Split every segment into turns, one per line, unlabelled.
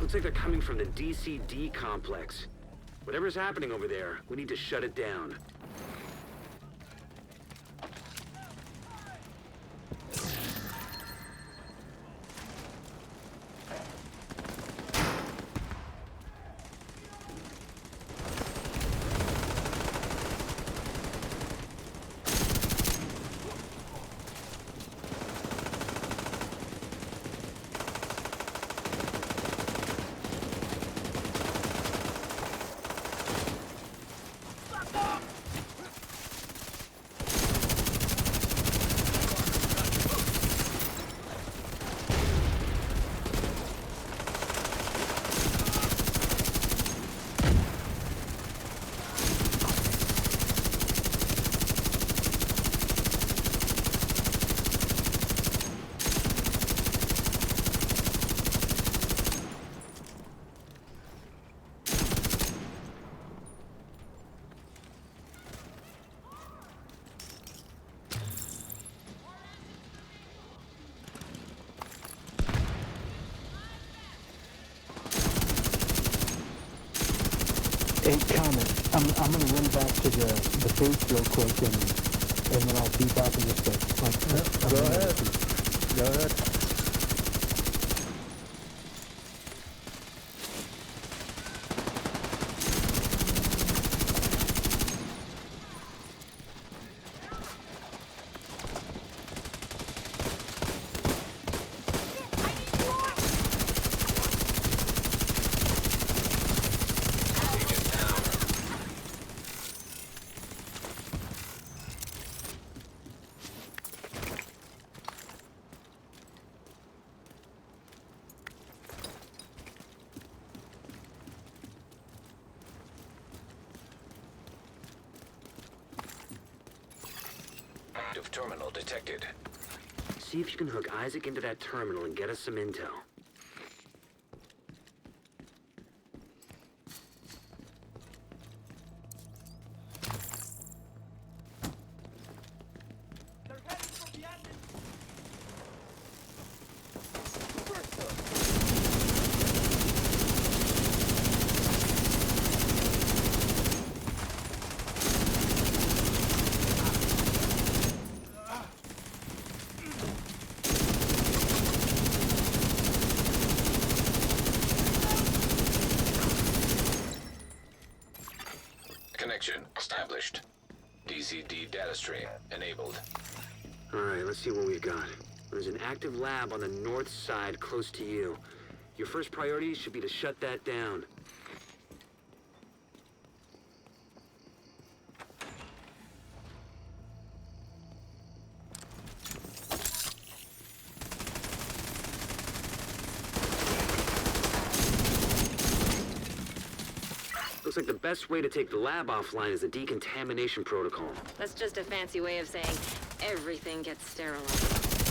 Looks like they're coming from the DCD complex. Whatever's happening over there, we need to shut it down.
Hey, comment. I'm gonna run back to the booth real quick and then I'll be back in just a
Go ahead. Go ahead.
Active terminal detected.
See if you can hook Isaac into that terminal and get us some intel.
Connection established. DCD data stream enabled.
Alright, let's see what we've got. There's an active lab on the north side close to you. Your first priority should be to shut that down. Looks like the best way to take the lab offline is the decontamination protocol.
That's just a fancy way of saying everything gets sterilized.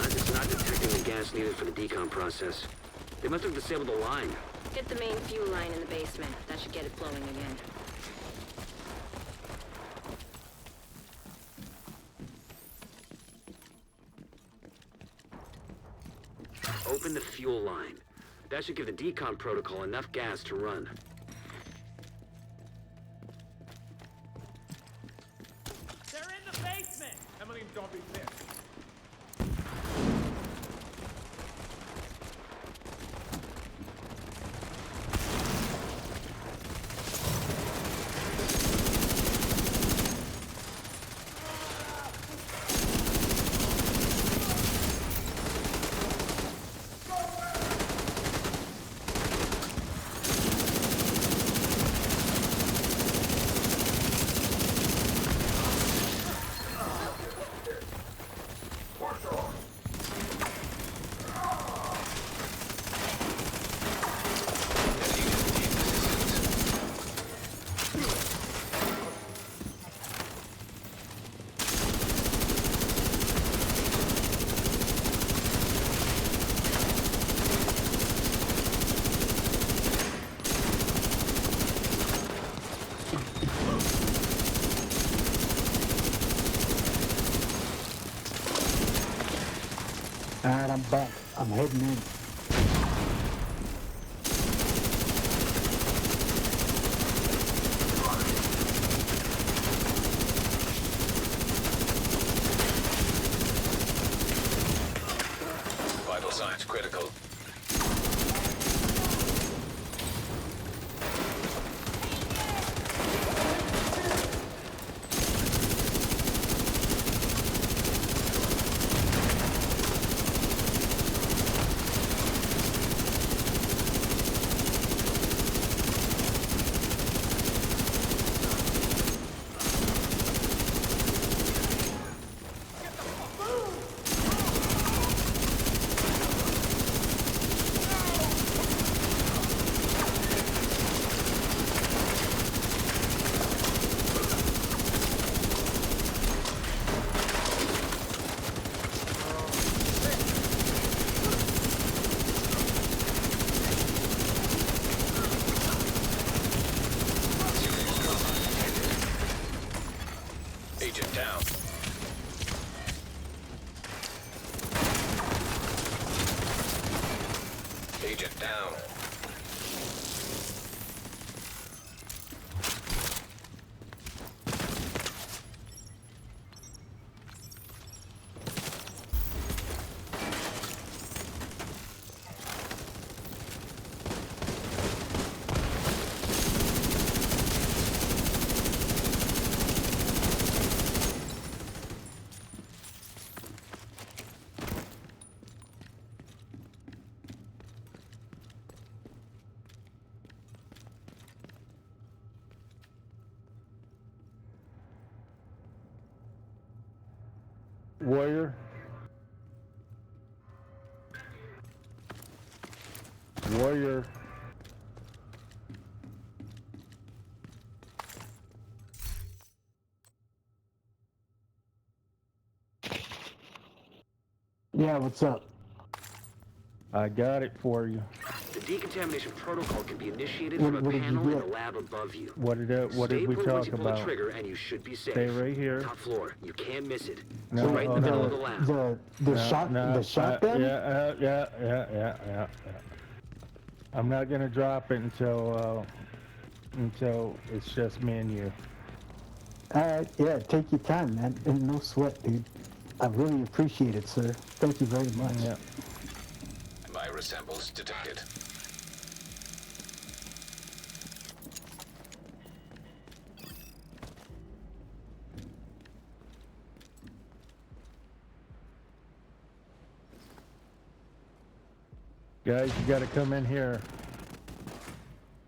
It's not detecting the gas needed for the decon process. They must have disabled the line.
Get the main fuel line in the basement. That should get it flowing again.
Open the fuel line. That should give the decon protocol enough gas to run.
They're in the basement! Emily, don't be pissed.
Alright, I'm back. I'm heading in.
Agent down.
Warrior. Warrior.
Yeah, what's up?
I got it for you.
The decontamination protocol can be initiated
What-
from a
what did you
panel in
get?
the lab above you.
What did
Stay
we
put
talk
once you pull the
about?
trigger, and you should be safe.
Stay right here.
Top floor. You can't miss it.
No,
It's right in the middle
no.
of the lab.
The shotgun?
Yeah. I'm not gonna drop it until it's just me and you.
Alright, yeah, take your time, man. And no sweat, dude. I really appreciate it, sir. Thank you very much.
Yeah.
Virus samples detected.
Guys, you gotta come in here.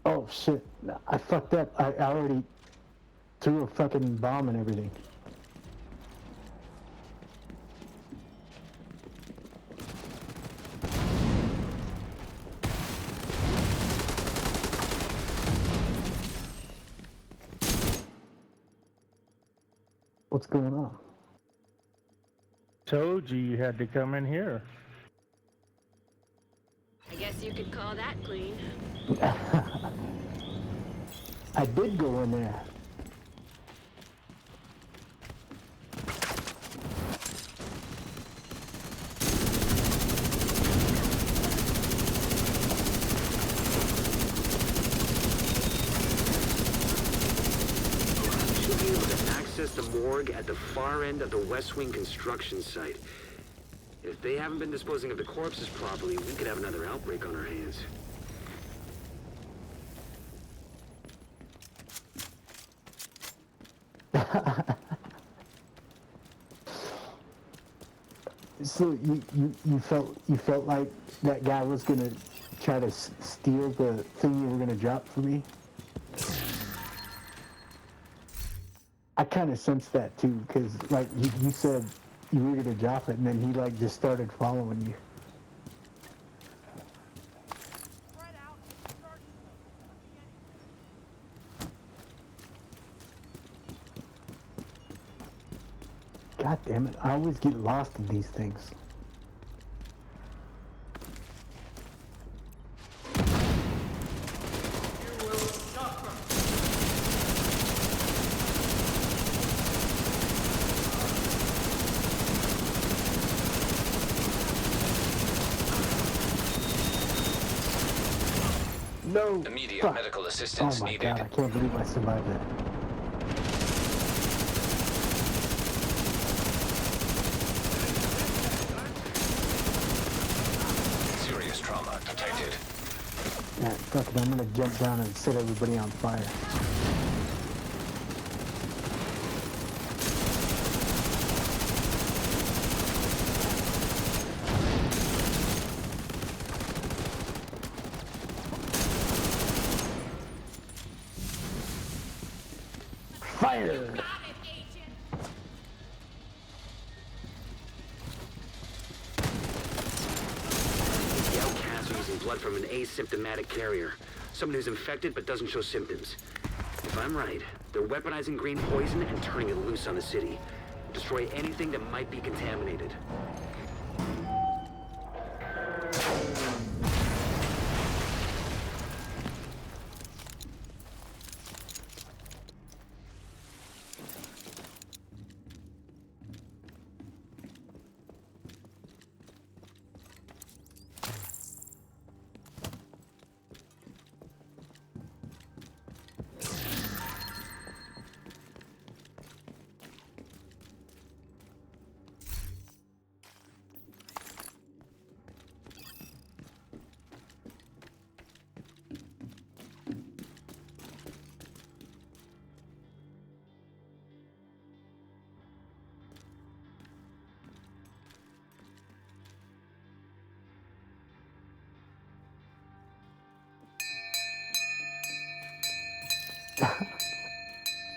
Oh shit, I fucked up. I already threw a fucking bomb and everything. What's going on?
Told you you had to come in here.
I guess you could call that clean.
I did go in there.
Should be able to access the morgue at the far end of the West Wing construction site. If they haven't been disposing of the corpses properly, we could have another outbreak on our hands.
So you felt like that guy was gonna try to steal the thing you were gonna drop for me? I kind of sensed that too, because like you said you were gonna drop it, and then he like just started following you.
Spread out and start
God damn it! I always get lost in these things.
You will suffer.
No.
Immediate
Fuck.
medical
Oh
assistance
my
needed.
god! I can't believe I survived that.
Serious trauma detected.
Yeah, fuck it. I'm gonna jump down and set everybody on fire. Fire!
The outcasts are using blood from an asymptomatic carrier. Someone who's infected but doesn't show symptoms. If I'm right, they're weaponizing green poison and turning it loose on the city. Destroy anything that might be contaminated.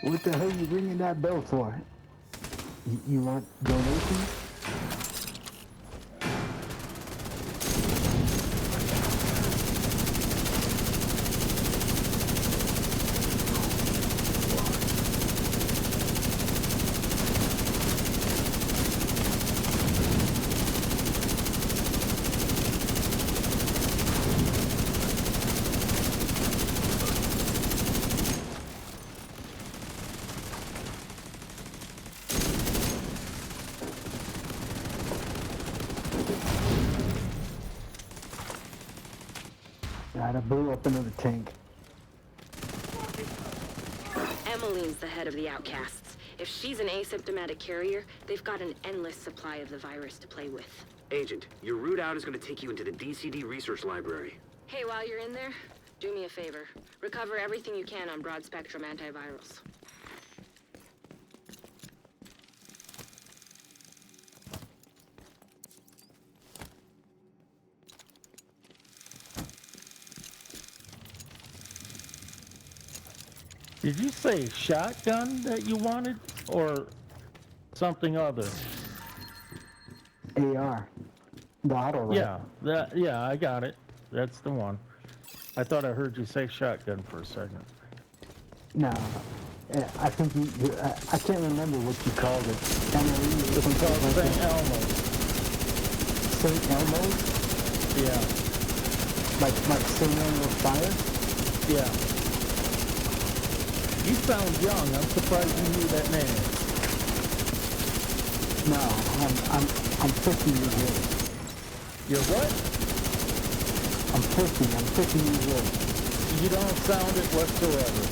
What the hell are you ringing that bell for? You want donations? I blew up another tank.
Emmeline's the head of the outcasts. If she's an asymptomatic carrier, they've got an endless supply of the virus to play with.
Agent, your route out is going to take you into the DCD Research Library.
Hey, while you're in there, do me a favor. Recover everything you can on broad-spectrum antivirals.
Did you say shotgun that you wanted, or something other?
AR. The auto rifle.
Yeah, I got it. That's the one. I thought I heard you say shotgun for a second.
No. I think I can't remember what you called it.
It's called St. Elmo's.
St. Elmo's?
Yeah.
Like St. Elmo's Fire?
Yeah. You sound young. I'm surprised you knew that name.
No, I'm 50 years old.
You're what?
I'm 50 years old.
You don't sound it whatsoever.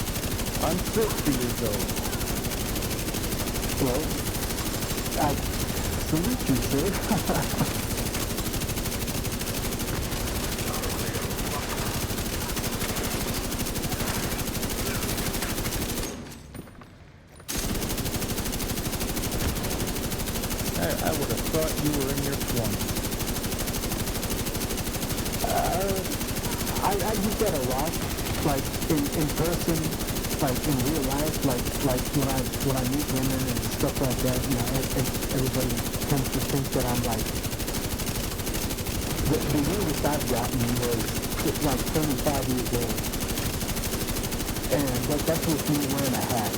I'm 60 years old.
Well, I salute you, sir.
I would have thought you were in your 20s.
I do that a lot, like in person, like in real life, like when I meet women and stuff like that. You know, everybody tends to think that I'm like the youngest I've gotten was like 35 years old, and like that's with me wearing a hat.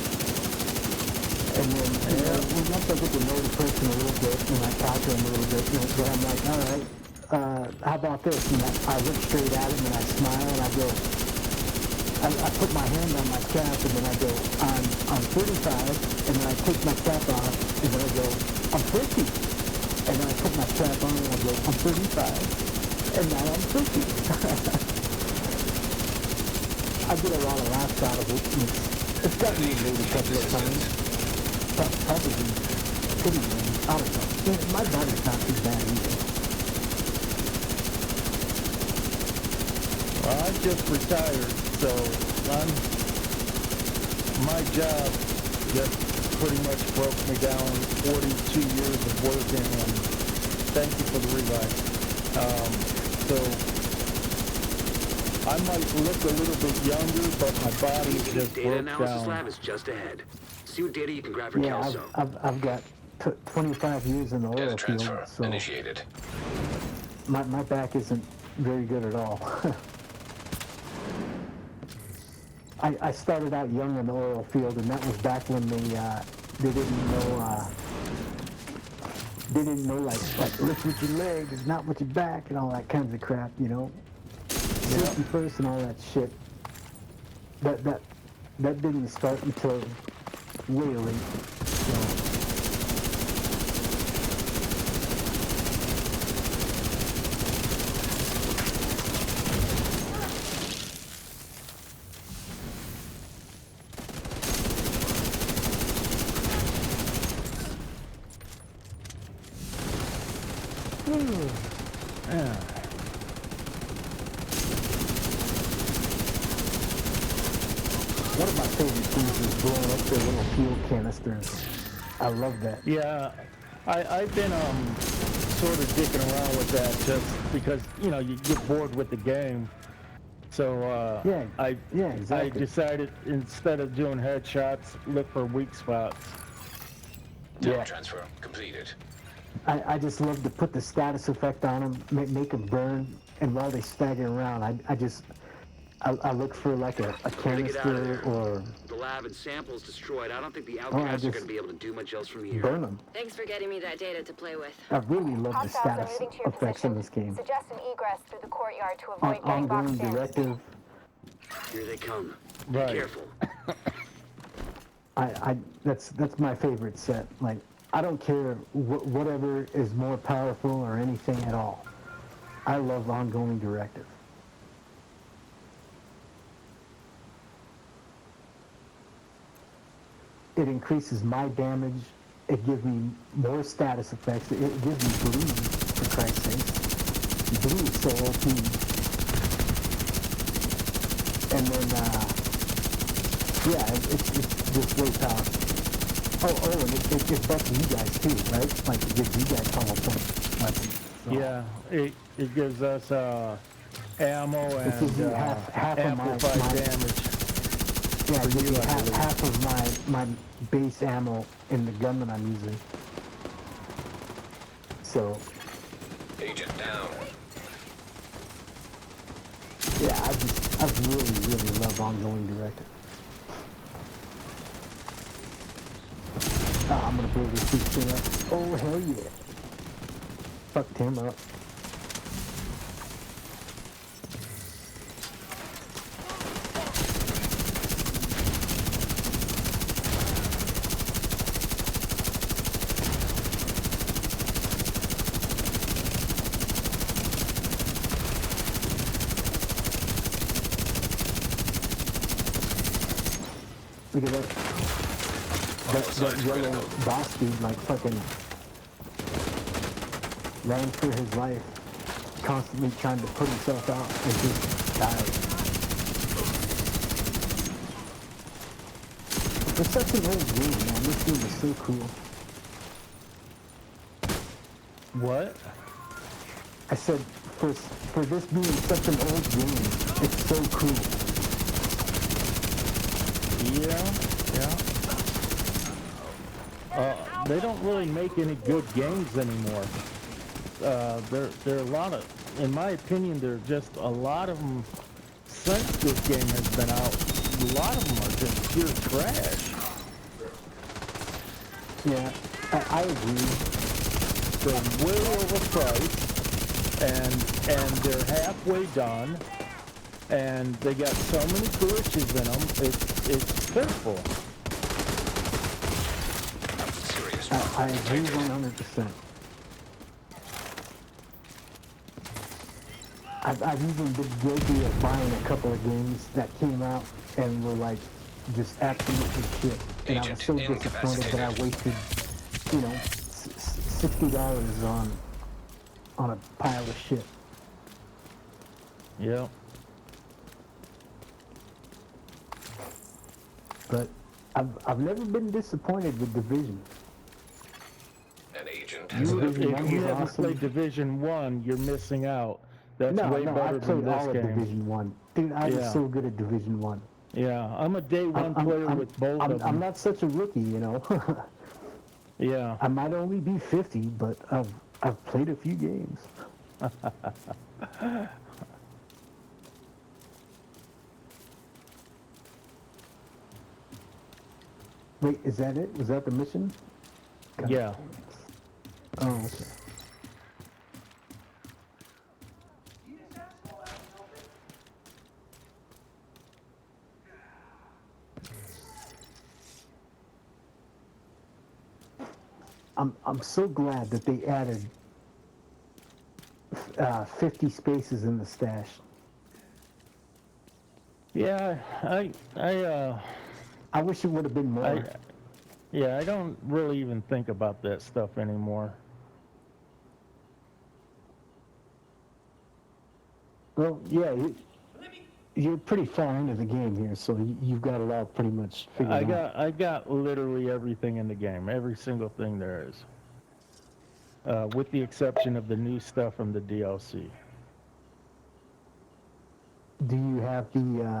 And then, you know, once I get to know the person a little bit, and I talk to him a little bit, you know, then I'm like, all right, how about this? And I look straight at him and I smile and I go, I put my hand on my cap and then I go, I'm 35, and then I take my cap off and then I go, I'm 50. And then I put my cap on and I go, I'm 35. And now I'm 50. I get a lot of laughs out of it. It's gotten me maybe a couple of times. Probably pretty I don't know. My body's not too bad either.
Well, I just retired, so my job just pretty much broke me down 42 years of working, and thank you for the revive. So I might look a little bit younger, but my body
DCD
just
Data
broke
Analysis
down.
Lab is just ahead. See what data you can grab for
Yeah,
Kelso.
I've got 25 years in the
Data
oil field,
transfer
so
initiated.
my back isn't very good at all. I started out young in the oil field, and that was back when they didn't know like lift with your legs, not with your back, and all that kinds of crap, you know. Safety first and all that shit. That didn't start until way late.
Yeah.
One of my favorite things is blowing up their little fuel canisters. I love that.
Yeah, I've been sort of dicking around with that just because, you know, you get bored with the game. So
Yeah,
I
yeah,
I
exactly.
decided instead of doing headshots, look for weak spots.
Tech
Yeah.
transfer completed.
I just love to put the status effect on them, make them burn, and while they stagger around, I look for like a
We gotta get out of
canister
there.
or
The lab and samples destroyed. I don't think the
I
outcasts are
just
gonna be able to do much else from here.
burn them.
Thanks for getting me that data to play with.
I really love the
Hostiles are
status
moving to your
effects in
position.
this game.
Suggest an egress through the courtyard to avoid getting
Ongoing
boxed in.
directive.
Here they come. Be
Right.
careful.
That's my favorite set. Like, I don't care whatever is more powerful or anything at all. I love ongoing directive. It increases my damage. It gives me more status effects. It gives me bleed, for Christ's sake. Bleed is so OP. And then, yeah, it's just way powerful. Oh, and it buffs you guys too, right? Like, it gives you guys powerful weapons. So.
Yeah, it gives us ammo
It gives
and
you half of
amplified
my
damage.
yeah, it gives
you,
you
I believe.
half of my base ammo in the gun that I'm using. So
Agent down.
yeah, I really love ongoing directive. I'm gonna blow this piece thing up. Oh hell yeah! Fucked him up. Look at that. That yellow boss dude, like, fucking ran for his life, constantly trying to put himself out and just died. It's such an old game, man. This game is so cool.
What?
I said, for this being such an old game, it's so cool.
Yeah. They don't really make any good games anymore. There are a lot of, in my opinion, there are just a lot of them since this game has been out. A lot of them are just pure trash.
Yeah, I agree.
They're way overpriced, and they're halfway done, and they got so many glitches in them. It's pitiful.
Serious
I
trauma
agree
detected.
100%. I've even been guilty of buying a couple of games that came out and were like just absolutely shit. And I was so disappointed that I wasted, you know, $60 on a pile of shit.
Yeah.
But I've never been disappointed with Division.
An agent has
If
Division
you
1 was
haven't
awesome.
played Division 1, you're missing out. That's way
I
better than
played
this
all of
game.
Division 1. Dude, I was
Yeah.
so good at Division 1.
Yeah, I'm a day one player with both of them.
I'm not such a rookie, you know.
Yeah.
I might only be 50, but I've played a few games. Wait, is that it? Was that the mission? God
Yeah.
damn it. Oh, okay. I'm so glad that they added 50 spaces in the stash.
Yeah,
I wish it would have been more.
I don't really even think about that stuff anymore.
Well, yeah, you're pretty far into the game here, so you've got it all pretty much figured out.
I got literally everything in the game, every single thing there is, with the exception of the new stuff from the DLC.
do you have the